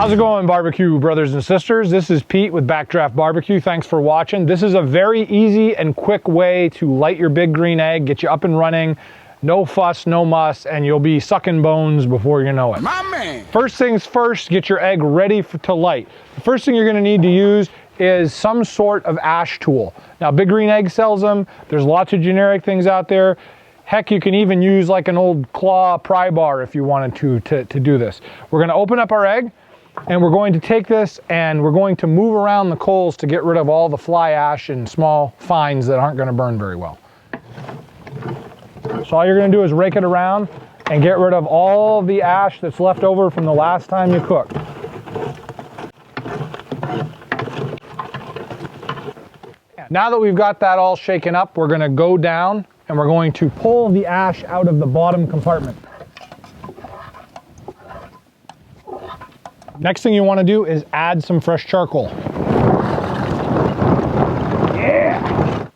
How's it going, barbecue brothers and sisters? This is Pete with Backdraft Barbecue. Thanks for watching. This is a very easy and quick way to light your big green egg, get you up and running. No fuss, no muss, and you'll be sucking bones before you know it. My man! First things first, get your egg ready to light. The first thing you're gonna need to use is some sort of ash tool. Now, Big Green Egg sells them. There's lots of generic things out there. Heck, you can even use like an old claw pry bar if you wanted to do this. We're gonna open up our egg, and we're going to take this and we're going to move around the coals to get rid of all the fly ash and small fines that aren't gonna burn very well. So all you're gonna do is rake it around and get rid of all of the ash that's left over from the last time you cooked. Now that we've got that all shaken up, we're gonna go down and we're going to pull the ash out of the bottom compartment. Next thing you wanna do is add some fresh charcoal. Yeah!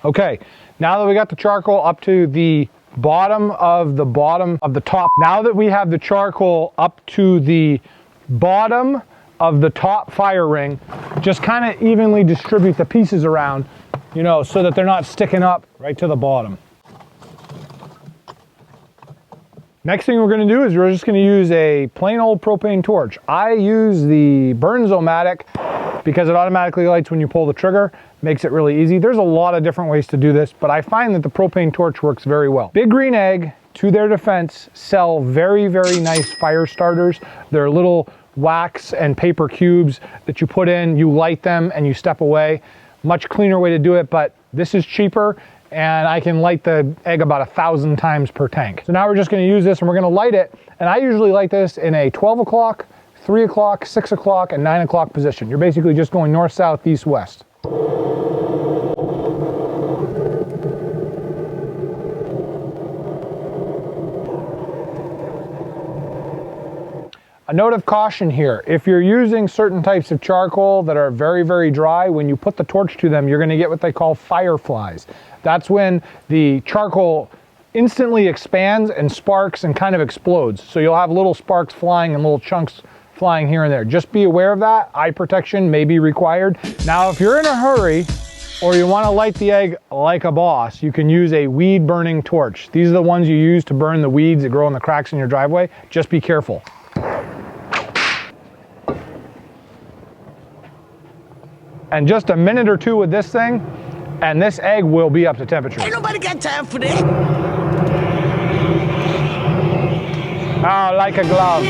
Okay, now that we got the charcoal up to the bottom of the top, now that we have the charcoal up to the bottom of the top fire ring, just kind of evenly distribute the pieces around, you know, so that they're not sticking up right to the bottom. Next thing we're gonna do is we're just gonna use a plain old propane torch. I use the Burnzomatic because it automatically lights when you pull the trigger, makes it really easy. There's a lot of different ways to do this, but I find that the propane torch works very well. Big Green Egg, to their defense, sell very, very nice fire starters. They're little wax and paper cubes that you put in, you light them, and you step away. Much cleaner way to do it, but this is cheaper, and I can light the egg about 1,000 times per tank. So now we're just gonna use this and we're gonna light it, and I usually light this in a 12 o'clock, 3 o'clock, 6 o'clock, and 9 o'clock position. You're basically just going north, south, east, west. A note of caution here, if you're using certain types of charcoal that are very, very dry, when you put the torch to them, you're gonna get what they call fireflies. That's when the charcoal instantly expands and sparks and kind of explodes. So you'll have little sparks flying and little chunks flying here and there. Just be aware of that. Eye protection may be required. Now, if you're in a hurry or you wanna light the egg like a boss, you can use a weed burning torch. These are the ones you use to burn the weeds that grow in the cracks in your driveway. Just be careful. And just a minute or two with this thing, and this egg will be up to temperature. Ain't nobody got time for that. Oh, like a glove.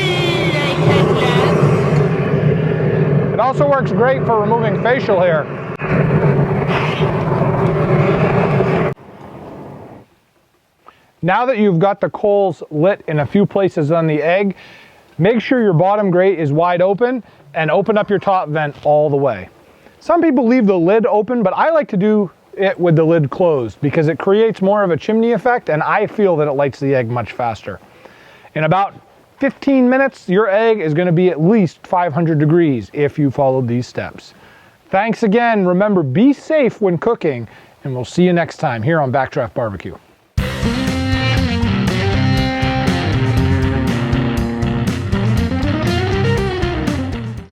It also works great for removing facial hair. Now that you've got the coals lit in a few places on the egg, make sure your bottom grate is wide open and open up your top vent all the way. Some people leave the lid open, but I like to do it with the lid closed because it creates more of a chimney effect, and I feel that it lights the egg much faster. In about 15 minutes, your egg is gonna be at least 500 degrees if you followed these steps. Thanks again. Remember, be safe when cooking, and we'll see you next time here on Backdraft Barbecue.